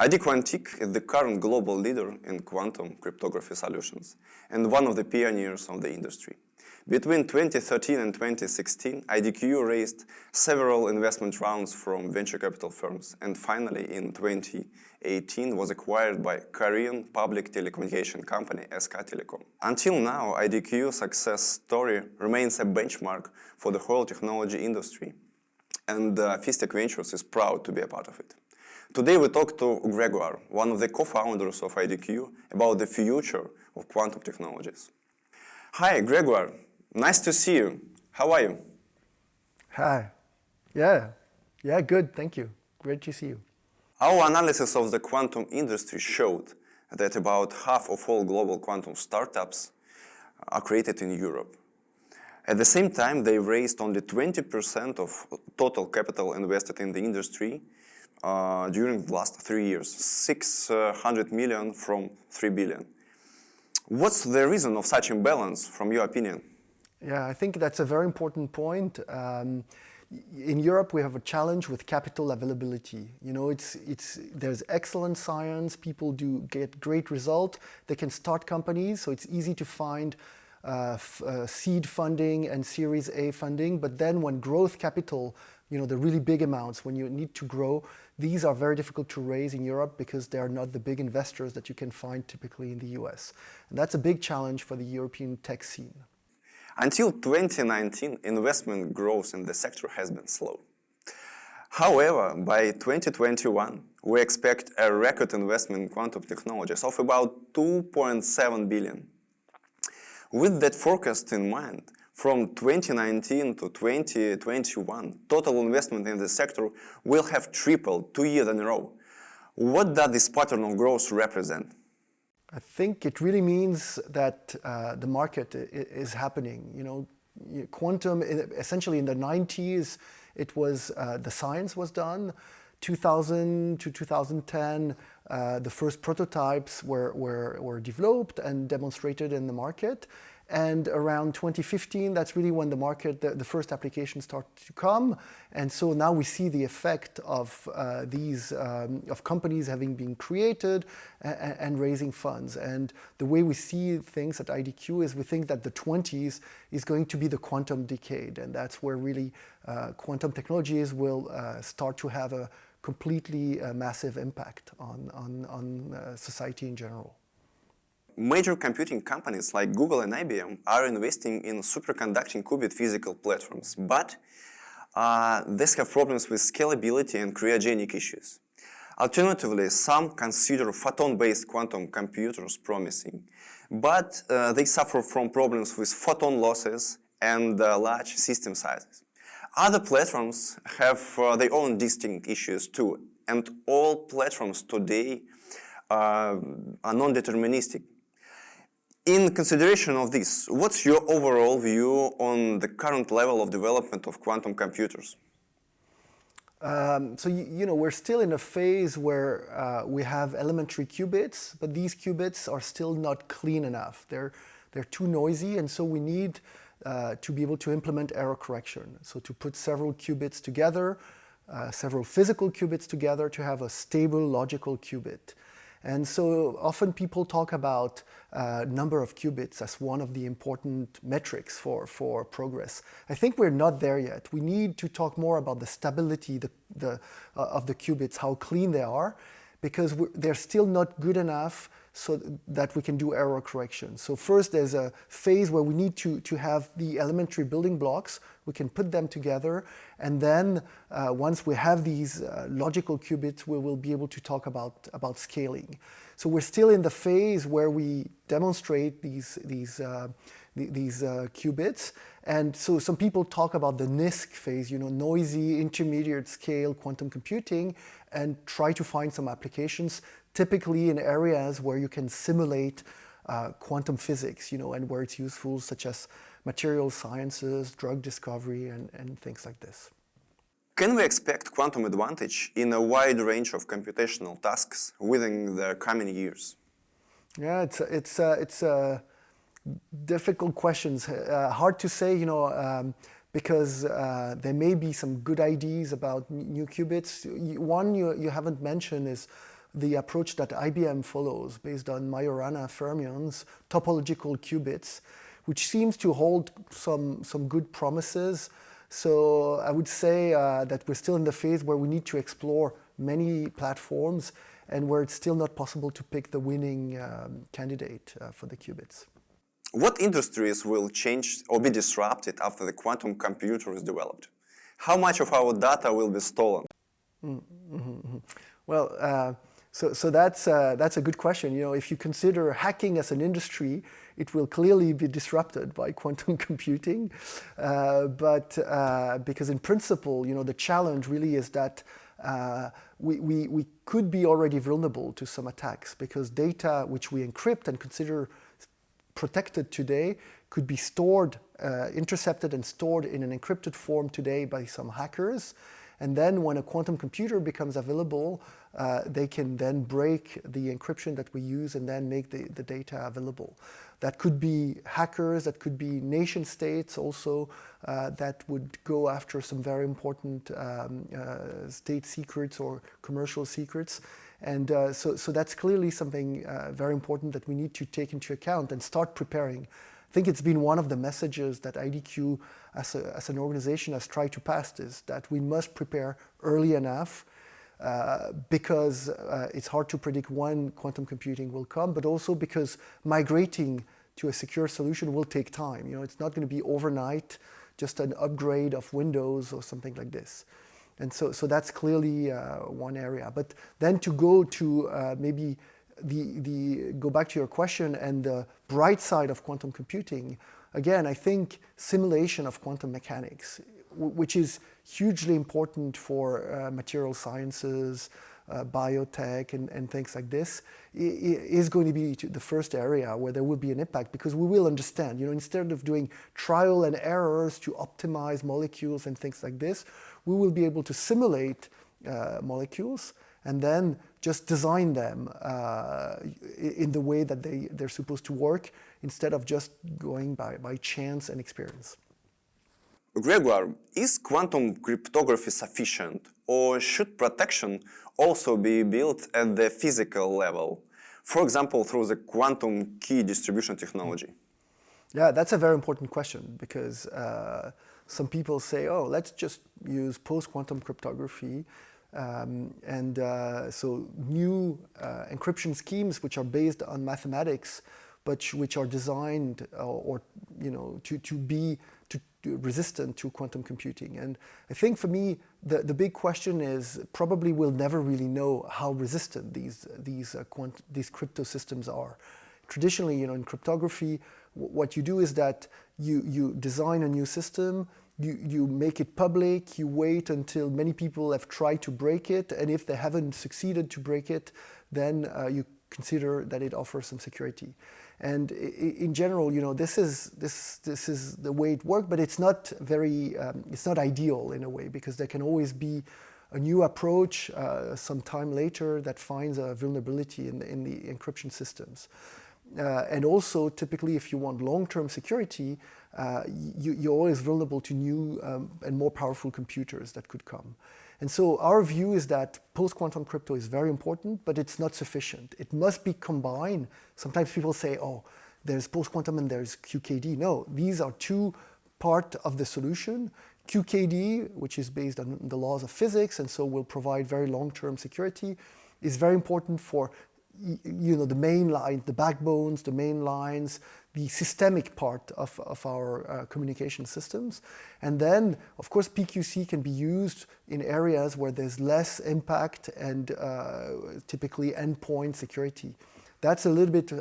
ID Quantique is the current global leader in quantum cryptography solutions and one of the pioneers of the industry. Between 2013 and 2016, IDQ raised several investment rounds from venture capital firms and finally in 2018 was acquired by Korean public telecommunication company SK Telecom. Until now, IDQ's success story remains a benchmark for the whole technology industry, and Fistech Ventures is proud to be a part of it. Today we talk to Gregoire, one of the co-founders of IDQ, about the future of quantum technologies. Hi, Gregoire. Nice to see you. How are you? Hi. Yeah, good, thank you. Great to see you. Our analysis of the quantum industry showed that about half of all global quantum startups are created in Europe. At the same time, they raised only 20% of total capital invested in the industry during the last 3 years, 600 million from 3 billion. What's the reason of such imbalance, from your opinion? Yeah, I think that's a very important point. In Europe, we have a challenge with capital availability. You know, there's excellent science, people do get great result, they can start companies, so it's easy to find seed funding and Series A funding, but then when growth capital, you know, the really big amounts, when you need to grow, these are very difficult to raise in Europe because they are not the big investors that you can find typically in the US. And that's a big challenge for the European tech scene. Until 2019, investment growth in the sector has been slow. However, by 2021, we expect a record investment in quantum technologies of about 2.7 billion. With that forecast in mind, from 2019 to 2021, total investment in the sector will have tripled 2 years in a row. What does this pattern of growth represent? I think it really means that the market is happening. You know, quantum, essentially in the 90s, it was the science was done. 2000 to 2010, the first prototypes were developed and demonstrated in the market. And around 2015, that's really when the market, the first applications start to come. And so now we see the effect of of companies having been created and raising funds. And the way we see things at IDQ is we think that the 20s is going to be the quantum decade. And that's where really quantum technologies will start to have a completely massive impact on society in general. Major computing companies like Google and IBM are investing in superconducting qubit physical platforms, but these have problems with scalability and cryogenic issues. Alternatively, some consider photon-based quantum computers promising, but they suffer from problems with photon losses and large system sizes. Other platforms have their own distinct issues too, and all platforms today are non-deterministic. In consideration of this, what's your overall view on the current level of development of quantum computers? You know, we're still in a phase where we have elementary qubits, but these qubits are still not clean enough. They're too noisy, and so we need to be able to implement error correction. So to put several qubits together, several physical qubits together to have a stable logical qubit. And so often people talk about number of qubits as one of the important metrics for progress. I think we're not there yet. We need to talk more about the stability of the qubits, how clean they are, because they're still not good enough so that we can do error correction. So first there's a phase where we need to have the elementary building blocks, we can put them together, and then once we have these logical qubits, we will be able to talk about scaling. So we're still in the phase where we demonstrate these qubits, and so some people talk about the NISQ phase, you know, noisy intermediate scale quantum computing, and try to find some applications, typically in areas where you can simulate quantum physics, you know, and where it's useful, such as material sciences, drug discovery, and things like this. Can we expect quantum advantage in a wide range of computational tasks within the coming years? Yeah, it's difficult questions. Hard to say, you know, because there may be some good ideas about new qubits. One you haven't mentioned is the approach that IBM follows based on Majorana fermions, topological qubits, which seems to hold some good promises. So I would say that we're still in the phase where we need to explore many platforms and where it's still not possible to pick the winning candidate for the qubits. What industries will change or be disrupted after the quantum computer is developed? How much of our data will be stolen? Well, so that's a good question. You know, if you consider hacking as an industry, it will clearly be disrupted by quantum computing. But because in principle, you know, the challenge really is that we could be already vulnerable to some attacks because data which we encrypt and consider protected today could be stored, intercepted and stored in an encrypted form today by some hackers. And then when a quantum computer becomes available, they can then break the encryption that we use and then make the data available. That could be hackers, that could be nation states also that would go after some very important state secrets or commercial secrets. And so that's clearly something very important that we need to take into account and start preparing. I think it's been one of the messages that IDQ as an organization has tried to pass is that we must prepare early enough because it's hard to predict when quantum computing will come, but also because migrating to a secure solution will take time. You know, it's not going to be overnight, just an upgrade of Windows or something like this. And so that's clearly one area. But then to go to maybe go back to your question and the bright side of quantum computing, again, I think simulation of quantum mechanics, which is hugely important for material sciences, biotech, and things like this, is going to be the first area where there will be an impact because we will understand, you know, instead of doing trial and errors to optimize molecules and things like this, we will be able to simulate molecules and then just design them in the way that they're supposed to work instead of just going by chance and experience. Gregor, is quantum cryptography sufficient, or should protection also be built at the physical level, for example, through the quantum key distribution technology? Yeah, that's a very important question because some people say, oh, let's just use post-quantum cryptography. So new encryption schemes which are based on mathematics, but which are designed or you know to be resistant to quantum computing. And I think for me the big question is probably we'll never really know how resistant these crypto systems are. Traditionally, you know, in cryptography, what you do is that you design a new system. You make it public, you wait until many people have tried to break it, and if they haven't succeeded to break it, then you consider that it offers some security. And in general, you know, this is the way it works, but it's not very, it's not ideal in a way because there can always be a new approach some time later that finds a vulnerability in the encryption systems. And also, typically, if you want long-term security, you're always vulnerable to new and more powerful computers that could come. And so our view is that post-quantum crypto is very important, but it's not sufficient. It must be combined. Sometimes people say, oh, there's post-quantum and there's QKD. No, these are two parts of the solution. QKD, which is based on the laws of physics and so will provide very long-term security, is very important for the main line, the backbones, the main lines, the systemic part of our communication systems. And then, of course, PQC can be used in areas where there's less impact and typically endpoint security. That's a little bit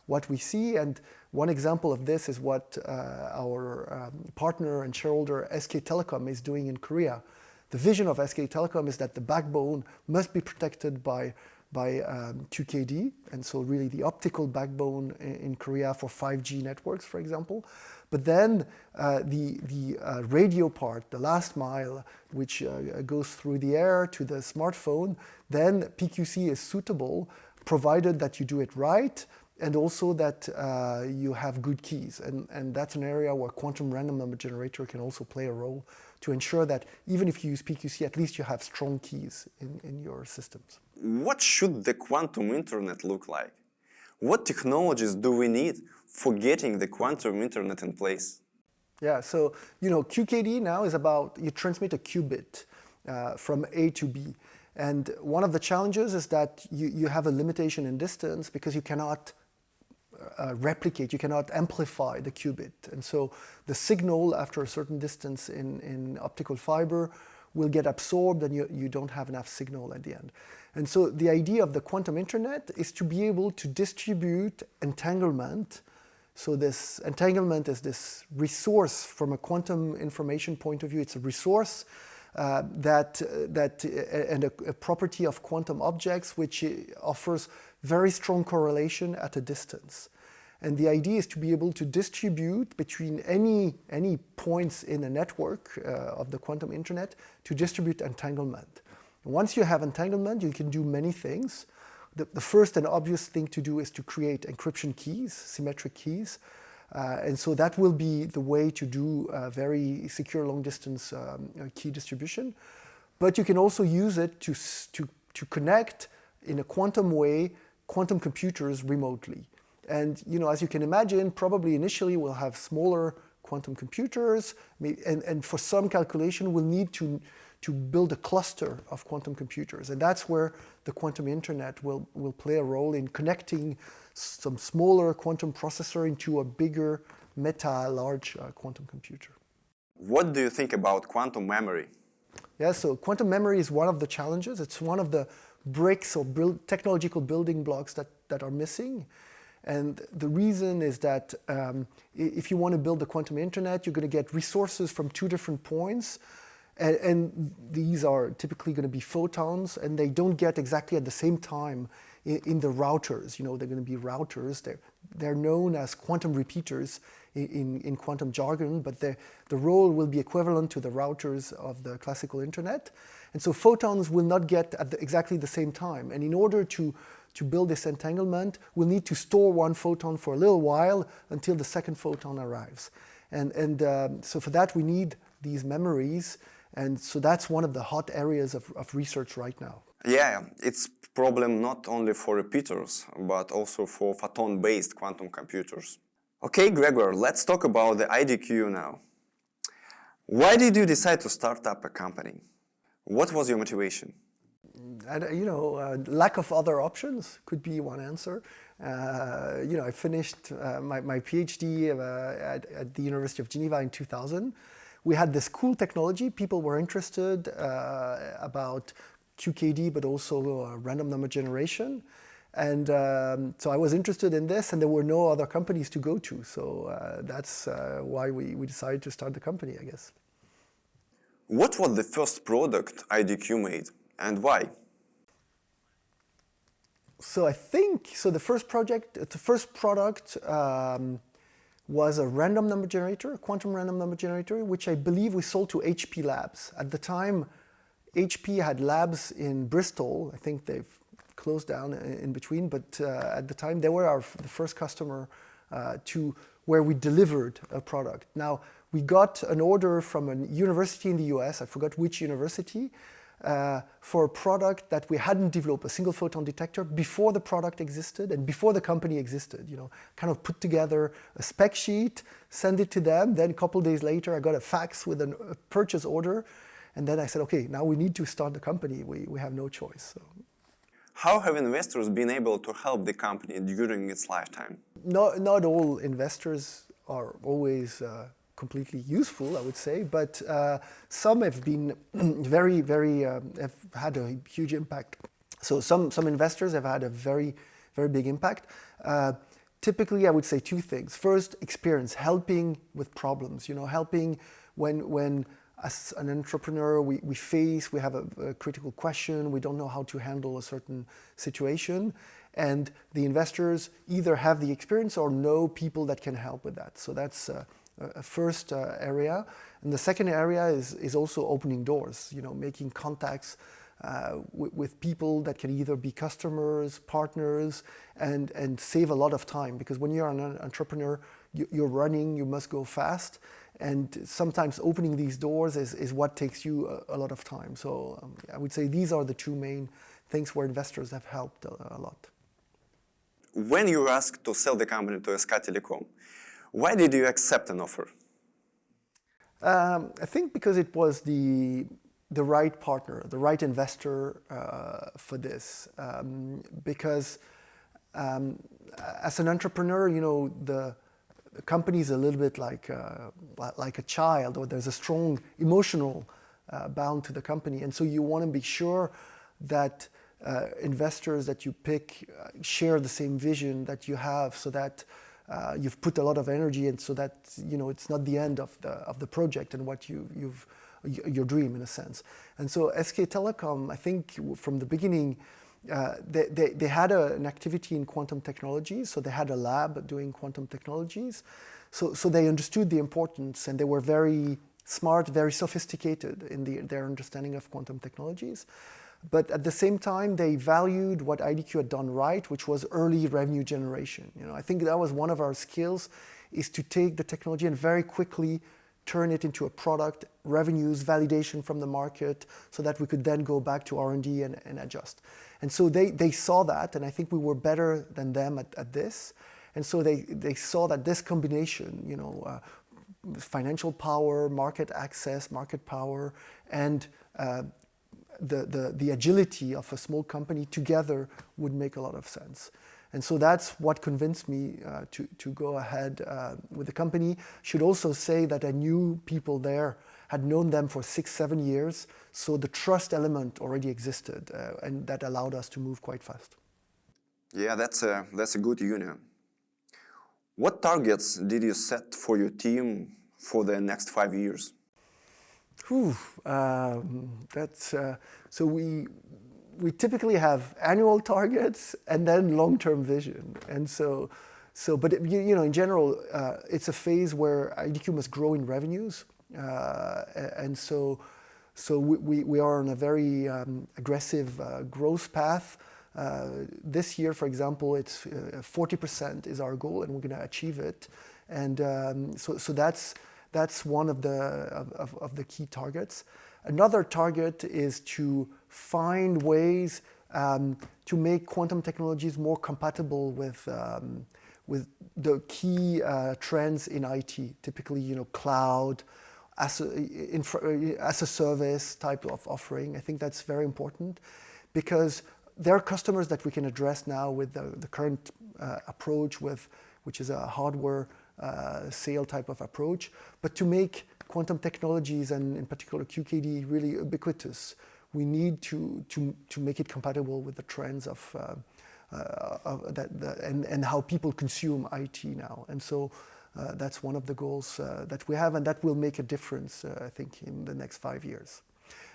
what we see. And one example of this is what our partner and shareholder SK Telecom is doing in Korea. The vision of SK Telecom is that the backbone must be protected by QKD, and so really the optical backbone in Korea for 5G networks, for example. But then the radio part, the last mile, which goes through the air to the smartphone, then PQC is suitable, provided that you do it right, and also that you have good keys. And that's an area where quantum random number generator can also play a role to ensure that even if you use PQC, at least you have strong keys in your systems. What should the quantum internet look like? What technologies do we need for getting the quantum internet in place? Yeah, so QKD now is about you transmit a qubit from A to B. And one of the challenges is that you have a limitation in distance because you cannot replicate, you cannot amplify the qubit. And so the signal after a certain distance in optical fiber will get absorbed and you don't have enough signal at the end. And so the idea of the quantum internet is to be able to distribute entanglement. So this entanglement is this resource from a quantum information point of view. It's a resource and a property of quantum objects which offers very strong correlation at a distance. And the idea is to be able to distribute between any points in a network of the quantum internet to distribute entanglement. Once you have entanglement, you can do many things. The first and obvious thing to do is to create encryption keys, symmetric keys. And so that will be the way to do very secure long-distance key distribution. But you can also use it to connect in a quantum way quantum computers remotely. And as you can imagine, probably initially we'll have smaller quantum computers, and for some calculation we'll need to build a cluster of quantum computers. And that's where the quantum internet will play a role in connecting some smaller quantum processor into a bigger large quantum computer. What do you think about quantum memory? Yeah, so quantum memory is one of the challenges. It's one of the bricks or technological building blocks that are missing. And the reason is that if you want to build the quantum internet, you're going to get resources from two different points. And these are typically going to be photons, and they don't get exactly at the same time in the routers. They're going to be routers. They're known as quantum repeaters in quantum jargon, but the role will be equivalent to the routers of the classical internet. And so photons will not get at exactly the same time. And in order to build this entanglement, we'll need to store one photon for a little while until the second photon arrives. And so for that, we need these memories. And so that's one of the hot areas of research right now. Yeah, it's a problem not only for repeaters, but also for photon-based quantum computers. Okay, Gregor, let's talk about the IDQ now. Why did you decide to start up a company? What was your motivation? Lack of other options could be one answer. I finished my PhD at the University of Geneva in 2000. We had this cool technology. People were interested about QKD, but also random number generation. And so I was interested in this, and there were no other companies to go to. So that's why we decided to start the company, I guess. What was the first product IDQ made, and why? So I think the first product was a random number generator, a quantum random number generator, which I believe we sold to HP Labs. At the time, HP had labs in Bristol. I think they've closed down in between, but at the time they were the first customer where we delivered a product. Now, we got an order from a university in the US, I forgot which university, for a product that we hadn't developed, a single photon detector, before the product existed and before the company existed. Kind of put together a spec sheet, send it to them. Then a couple days later, I got a fax with a purchase order. And then I said, okay, now we need to start the company. We have no choice. So. How have investors been able to help the company during its lifetime? Not all investors are always completely useful, I would say, but some have been very, very, have had a huge impact. So some investors have had a very, very big impact. Typically, I would say two things. First, experience, helping with problems, helping when as an entrepreneur we have a critical question, we don't know how to handle a certain situation, and the investors either have the experience or know people that can help with that. So that's a first area. And the second area is also opening doors, making contacts with people that can either be customers, partners, and save a lot of time. Because when you're an entrepreneur, you're running, you must go fast. And sometimes opening these doors is what takes you a lot of time. So I would say these are the two main things where investors have helped a lot. When you were asked to sell the company to SK Telecom, why did you accept an offer? I think because it was the right partner, the right investor for this. Because as an entrepreneur, the company is a little bit like a child, or there's a strong emotional bound to the company, and so you want to be sure that investors that you pick share the same vision that you have, so that you've put a lot of energy in, so that it's not the end of the project and what your dream in a sense. And so SK Telecom, I think from the beginning, they had an activity in quantum technologies, so they had a lab doing quantum technologies. So they understood the importance, and they were very smart, very sophisticated in their understanding of quantum technologies. But at the same time, they valued what IDQ had done right, which was early revenue generation. I think that was one of our skills, is to take the technology and very quickly turn it into a product, revenues, validation from the market, so that we could then go back to R&D and adjust. And so they saw that, and I think we were better than them at this. And so they saw that this combination, financial power, market access, market power, and the agility of a small company together would make a lot of sense. And so that's what convinced me to go ahead with the company. Should also say that I knew people there, had known them for 6-7 years, so the trust element already existed, and that allowed us to move quite fast. Yeah, that's a good union. What targets did you set for your team for the next 5 years? So we typically have annual targets and then long-term vision. And but in general, it's a phase where IDQ must grow in revenues. And so we are on a very aggressive growth path. This year, for example, it's 40% is our goal, and we're going to achieve it. And so that's one of the key targets. Another target is to find ways to make quantum technologies more compatible with the key trends in IT, typically cloud, as a service type of offering. I think that's very important, because there are customers that we can address now with the current approach, which is a hardware sale type of approach. But to make quantum technologies, and in particular QKD, really ubiquitous, we need to make it compatible with the trends of and how people consume IT now. And so that's one of the goals that we have, and that will make a difference, I think, in the next 5 years.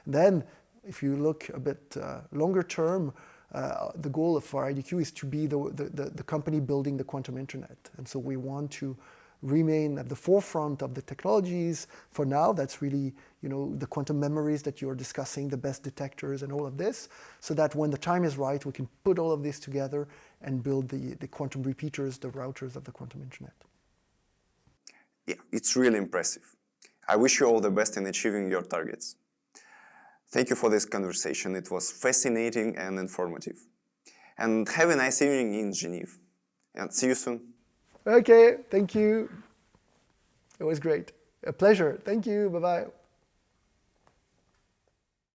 And then, if you look a bit longer term, the goal for IDQ is to be the company building the quantum internet. And so we want to remain at the forefront of the technologies. For now, that's really the quantum memories that you're discussing, the best detectors and all of this, so that when the time is right, we can put all of this together and build the quantum repeaters, the routers of the quantum internet. Yeah, it's really impressive. I wish you all the best in achieving your targets. Thank you for this conversation. It was fascinating and informative. And have a nice evening in Geneva. And see you soon. Okay, thank you. It was great. A pleasure. Thank you. Bye-bye.